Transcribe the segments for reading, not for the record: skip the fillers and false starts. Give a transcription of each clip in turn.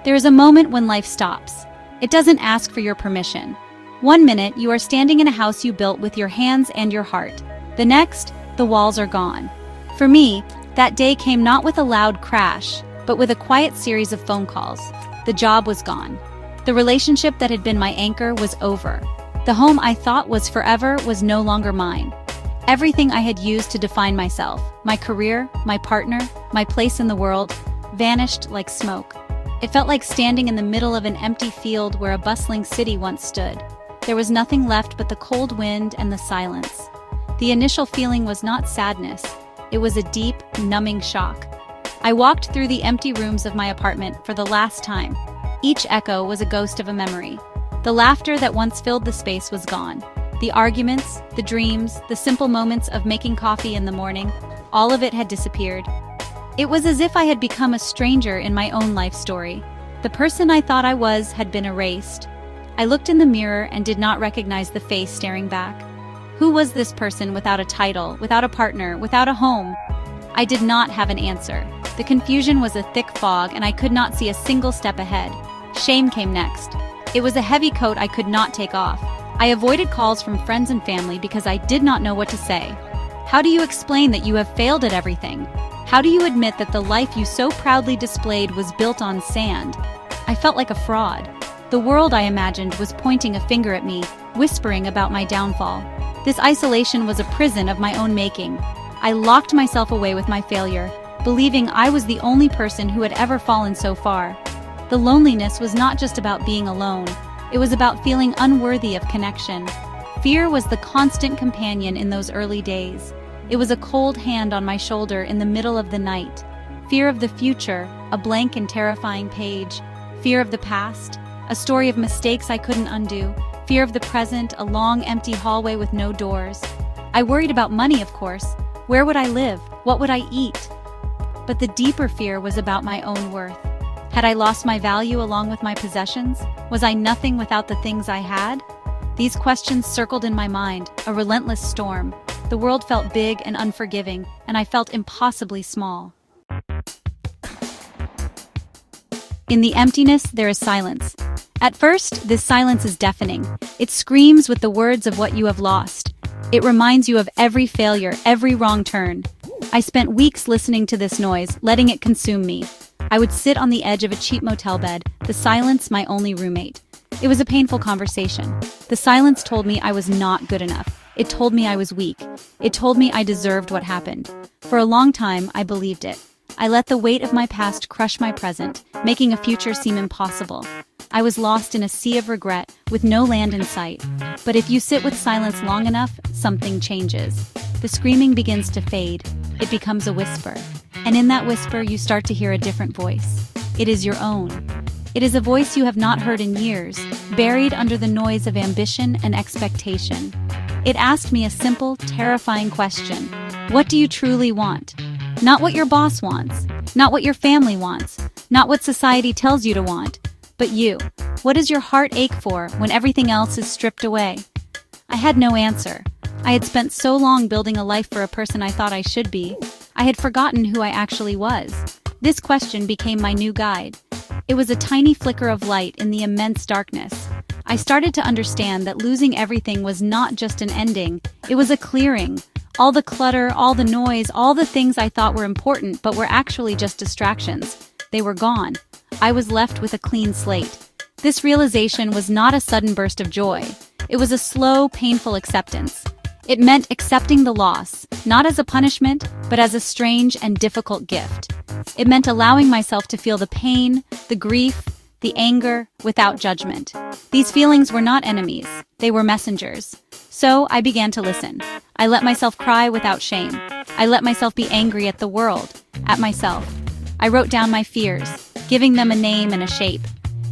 There is a moment when life stops. It doesn't ask for your permission. One minute, you are standing in a house you built with your hands and your heart. The next, the walls are gone. For me, that day came not with a loud crash, but with a quiet series of phone calls. The job was gone. The relationship that had been my anchor was over. The home I thought was forever was no longer mine. Everything I had used to define myself, my career, my partner, my place in the world, vanished like smoke. It felt like standing in the middle of an empty field where a bustling city once stood. There was nothing left but the cold wind and the silence. The initial feeling was not sadness. It was a deep, numbing shock. I walked through the empty rooms of my apartment for the last time. Each echo was a ghost of a memory. The laughter that once filled the space was gone. The arguments, the dreams, the simple moments of making coffee in the morning, all of it had disappeared. It was as if I had become a stranger in my own life story. The person I thought I was had been erased. I looked in the mirror and did not recognize the face staring back. Who was this person without a title, without a partner, without a home? I did not have an answer. The confusion was a thick fog and I could not see a single step ahead. Shame came next. It was a heavy coat I could not take off. I avoided calls from friends and family because I did not know what to say. How do you explain that you have failed at everything? How do you admit that the life you so proudly displayed was built on sand? I felt like a fraud. The world, I imagined, was pointing a finger at me, whispering about my downfall. This isolation was a prison of my own making. I locked myself away with my failure, believing I was the only person who had ever fallen so far. The loneliness was not just about being alone. It was about feeling unworthy of connection. Fear was the constant companion in those early days. It was a cold hand on my shoulder in the middle of the night. Fear of the future, a blank and terrifying page. Fear of the past, a story of mistakes I couldn't undo. Fear of the present, a long, empty hallway with no doors. I worried about money, of course. Where would I live? What would I eat? But the deeper fear was about my own worth. Had I lost my value along with my possessions? Was I nothing without the things I had? These questions circled in my mind, a relentless storm. The world felt big and unforgiving, and I felt impossibly small. In the emptiness, there is silence. At first, this silence is deafening. It screams with the words of what you have lost. It reminds you of every failure, every wrong turn. I spent weeks listening to this noise, letting it consume me. I would sit on the edge of a cheap motel bed, the silence my only roommate. It was a painful conversation. The silence told me I was not good enough. It told me I was weak. It told me I deserved what happened. For a long time, I believed it. I let the weight of my past crush my present, making a future seem impossible. I was lost in a sea of regret, with no land in sight. But if you sit with silence long enough, something changes. The screaming begins to fade. It becomes a whisper. And in that whisper, you start to hear a different voice. It is your own. It is a voice you have not heard in years, buried under the noise of ambition and expectation. It asked me a simple, terrifying question. What do you truly want? Not what your boss wants, not what your family wants, not what society tells you to want, but you. What does your heart ache for when everything else is stripped away? I had no answer. I had spent so long building a life for a person I thought I should be. I had forgotten who I actually was. This question became my new guide. It was a tiny flicker of light in the immense darkness. I started to understand that losing everything was not just an ending, it was a clearing. All the clutter, all the noise, all the things I thought were important but were actually just distractions. They were gone. I was left with a clean slate. This realization was not a sudden burst of joy. It was a slow, painful acceptance. It meant accepting the loss, not as a punishment, but as a strange and difficult gift. It meant allowing myself to feel the pain, the grief, the anger, without judgment. These feelings were not enemies, they were messengers. So I began to listen. I let myself cry without shame. I let myself be angry at the world, at myself. I wrote down my fears, giving them a name and a shape.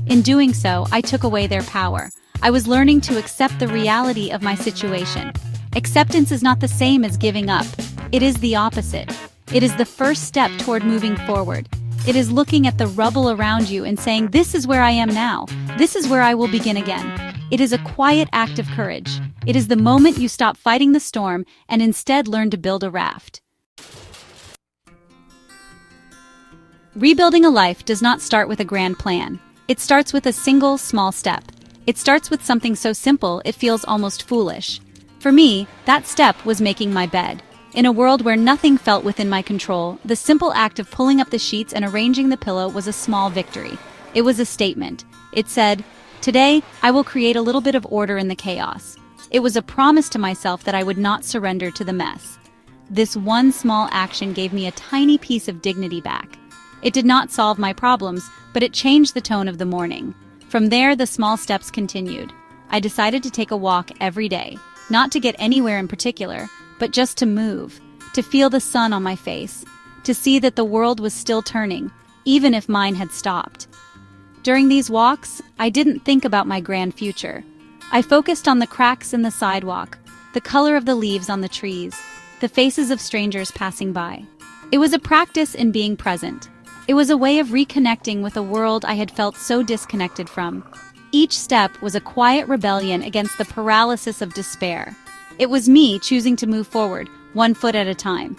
In doing so, I took away their power. I was learning to accept the reality of my situation. Acceptance is not the same as giving up. It is the opposite. It is the first step toward moving forward. It is looking at the rubble around you and saying, this is where I am now. This is where I will begin again. It is a quiet act of courage. It is the moment you stop fighting the storm and instead learn to build a raft. Rebuilding a life does not start with a grand plan. It starts with a single, small step. It starts with something so simple it feels almost foolish. For me, that step was making my bed. In a world where nothing felt within my control, the simple act of pulling up the sheets and arranging the pillow was a small victory. It was a statement. It said, "Today, I will create a little bit of order in the chaos." It was a promise to myself that I would not surrender to the mess. This one small action gave me a tiny piece of dignity back. It did not solve my problems, but it changed the tone of the morning. From there, the small steps continued. I decided to take a walk every day, not to get anywhere in particular, but just to move, to feel the sun on my face, to see that the world was still turning, even if mine had stopped. During these walks, I didn't think about my grand future. I focused on the cracks in the sidewalk, the color of the leaves on the trees, the faces of strangers passing by. It was a practice in being present. It was a way of reconnecting with a world I had felt so disconnected from. Each step was a quiet rebellion against the paralysis of despair. It was me choosing to move forward, one foot at a time.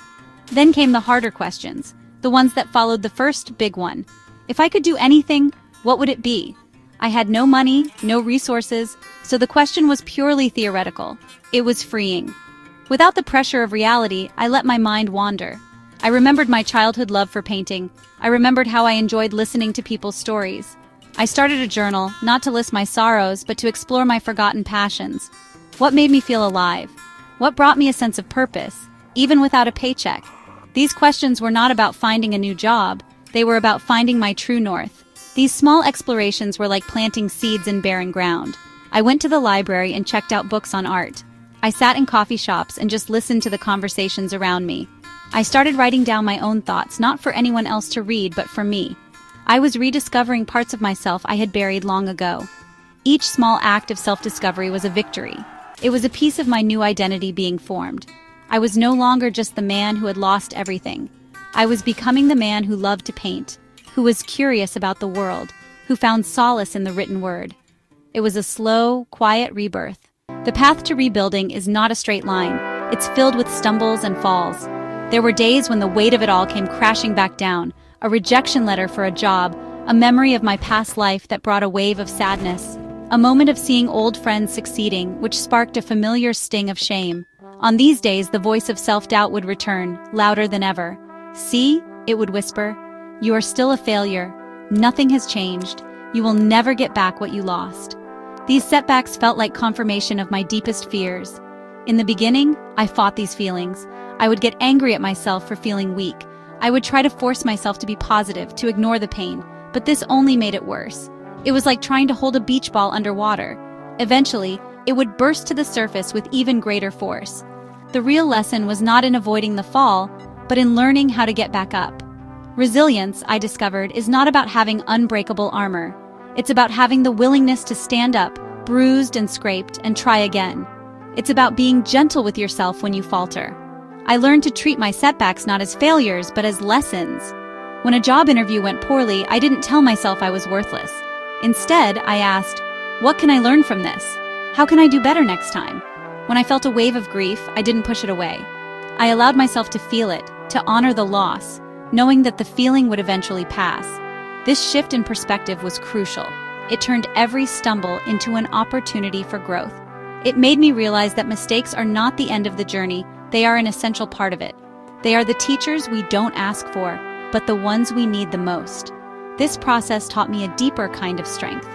Then came the harder questions, the ones that followed the first big one. If I could do anything, what would it be? I had no money, no resources, so the question was purely theoretical. It was freeing. Without the pressure of reality, I let my mind wander. I remembered my childhood love for painting. I remembered how I enjoyed listening to people's stories. I started a journal, not to list my sorrows, but to explore my forgotten passions. What made me feel alive? What brought me a sense of purpose, even without a paycheck? These questions were not about finding a new job. They were about finding my true north. These small explorations were like planting seeds in barren ground. I went to the library and checked out books on art. I sat in coffee shops and just listened to the conversations around me. I started writing down my own thoughts, not for anyone else to read, but for me. I was rediscovering parts of myself I had buried long ago. Each small act of self-discovery was a victory. It was a piece of my new identity being formed. I was no longer just the man who had lost everything. I was becoming the man who loved to paint, who was curious about the world, who found solace in the written word. It was a slow, quiet rebirth. The path to rebuilding is not a straight line. It's filled with stumbles and falls. There were days when the weight of it all came crashing back down, a rejection letter for a job, a memory of my past life that brought a wave of sadness, a moment of seeing old friends succeeding, which sparked a familiar sting of shame. On these days, the voice of self-doubt would return, louder than ever. "See," it would whisper, "you are still a failure. Nothing has changed. You will never get back what you lost." These setbacks felt like confirmation of my deepest fears. In the beginning, I fought these feelings. I would get angry at myself for feeling weak. I would try to force myself to be positive, to ignore the pain, but this only made it worse. It was like trying to hold a beach ball underwater. Eventually, it would burst to the surface with even greater force. The real lesson was not in avoiding the fall, but in learning how to get back up. Resilience, I discovered, is not about having unbreakable armor. It's about having the willingness to stand up, bruised and scraped, and try again. It's about being gentle with yourself when you falter. I learned to treat my setbacks not as failures, but as lessons. When a job interview went poorly, I didn't tell myself I was worthless. Instead, I asked, what can I learn from this? How can I do better next time? When I felt a wave of grief, I didn't push it away. I allowed myself to feel it, to honor the loss, knowing that the feeling would eventually pass. This shift in perspective was crucial. It turned every stumble into an opportunity for growth. It made me realize that mistakes are not the end of the journey, they are an essential part of it. They are the teachers we don't ask for, but the ones we need the most. This process taught me a deeper kind of strength.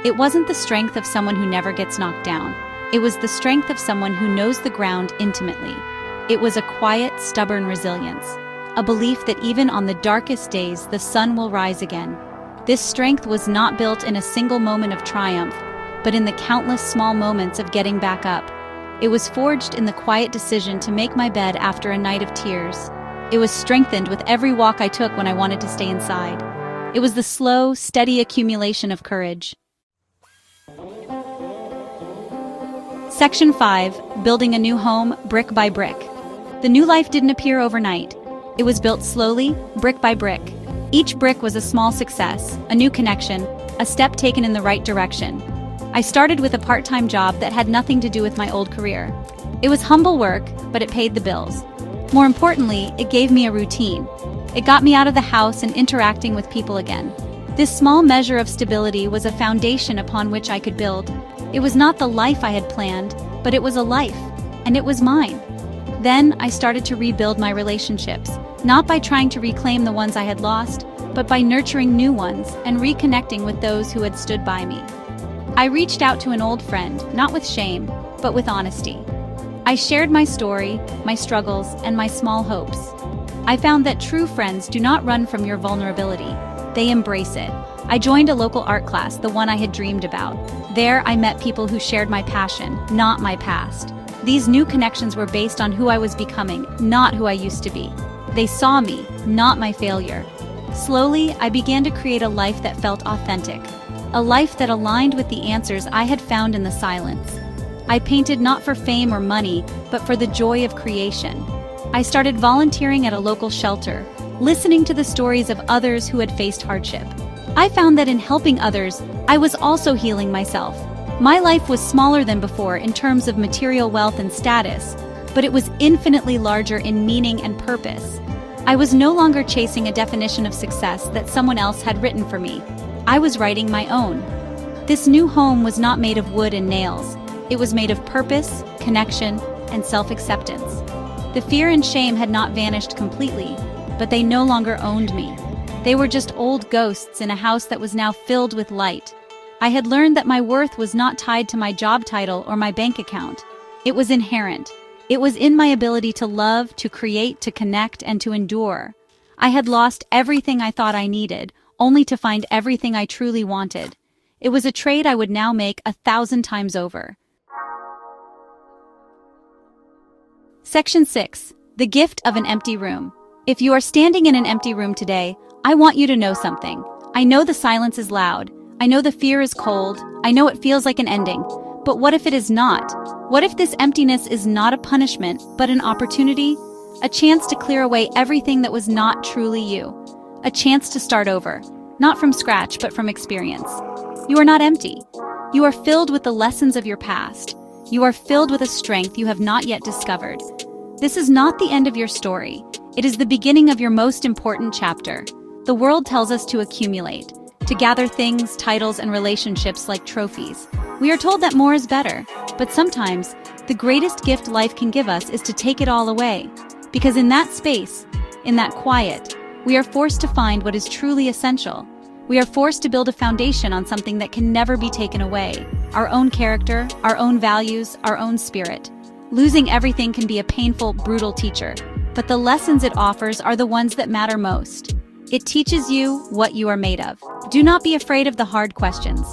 It wasn't the strength of someone who never gets knocked down. It was the strength of someone who knows the ground intimately. It was a quiet, stubborn resilience, a belief that even on the darkest days, the sun will rise again. This strength was not built in a single moment of triumph, but in the countless small moments of getting back up. It was forged in the quiet decision to make my bed after a night of tears. It was strengthened with every walk I took when I wanted to stay inside. It was the slow, steady accumulation of courage. Section 5. Building a new home, brick by brick. The new life didn't appear overnight. It was built slowly, brick by brick. Each brick was a small success, a new connection, a step taken in the right direction. I started with a part-time job that had nothing to do with my old career. It was humble work, but it paid the bills. More importantly, it gave me a routine. It got me out of the house and interacting with people again. This small measure of stability was a foundation upon which I could build. It was not the life I had planned, but it was a life, and it was mine. Then I started to rebuild my relationships, not by trying to reclaim the ones I had lost, but by nurturing new ones and reconnecting with those who had stood by me. I reached out to an old friend, not with shame, but with honesty. I shared my story, my struggles, and my small hopes. I found that true friends do not run from your vulnerability. They embrace it. I joined a local art class, the one I had dreamed about. There, I met people who shared my passion, not my past. These new connections were based on who I was becoming, not who I used to be. They saw me, not my failure. Slowly, I began to create a life that felt authentic. A life that aligned with the answers I had found in the silence. I painted not for fame or money, but for the joy of creation. I started volunteering at a local shelter, listening to the stories of others who had faced hardship. I found that in helping others, I was also healing myself. My life was smaller than before in terms of material wealth and status, but it was infinitely larger in meaning and purpose. I was no longer chasing a definition of success that someone else had written for me. I was writing my own. This new home was not made of wood and nails. It was made of purpose, connection, and self-acceptance. The fear and shame had not vanished completely, but they no longer owned me. They were just old ghosts in a house that was now filled with light. I had learned that my worth was not tied to my job title or my bank account. It was inherent. It was in my ability to love, to create, to connect, and to endure. I had lost everything I thought I needed, only to find everything I truly wanted. It was a trade I would now make 1,000 times over. Section 6. The Gift of an Empty Room. If you are standing in an empty room today, I want you to know something. I know the silence is loud. I know the fear is cold. I know it feels like an ending. But what if it is not? What if this emptiness is not a punishment, but an opportunity? A chance to clear away everything that was not truly you. A chance to start over. Not from scratch, but from experience. You are not empty. You are filled with the lessons of your past. You are filled with a strength you have not yet discovered. This is not the end of your story. It is the beginning of your most important chapter. The world tells us to accumulate, to gather things, titles, and relationships like trophies. We are told that more is better, but sometimes the greatest gift life can give us is to take it all away. Because in that space, in that quiet, we are forced to find what is truly essential. We are forced to build a foundation on something that can never be taken away. Our own character, our own values, our own spirit. Losing everything can be a painful, brutal teacher, but the lessons it offers are the ones that matter most. It teaches you what you are made of. Do not be afraid of the hard questions.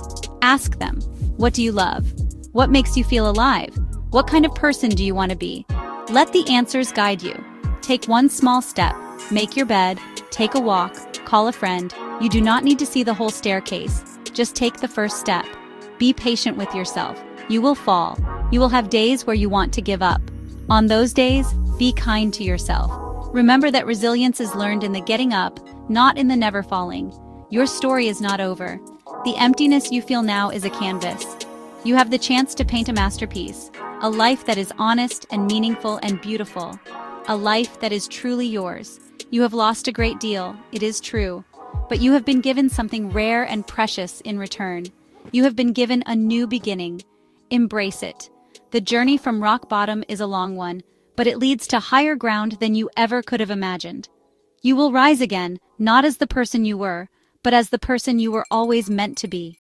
Ask them. What do you love? What makes you feel alive? What kind of person do you want to be? Let the answers guide you. Take one small step. Make your bed. Take a walk. Call a friend. You do not need to see the whole staircase. Just take the first step. Be patient with yourself. You will fall. You will have days where you want to give up. On those days, be kind to yourself. Remember that resilience is learned in the getting up, not in the never falling. Your story is not over. The emptiness you feel now is a canvas. You have the chance to paint a masterpiece, a life that is honest and meaningful and beautiful, a life that is truly yours. You have lost a great deal, it is true, but you have been given something rare and precious in return. You have been given a new beginning. Embrace it. The journey from rock bottom is a long one, but it leads to higher ground than you ever could have imagined. You will rise again, not as the person you were, but as the person you were always meant to be.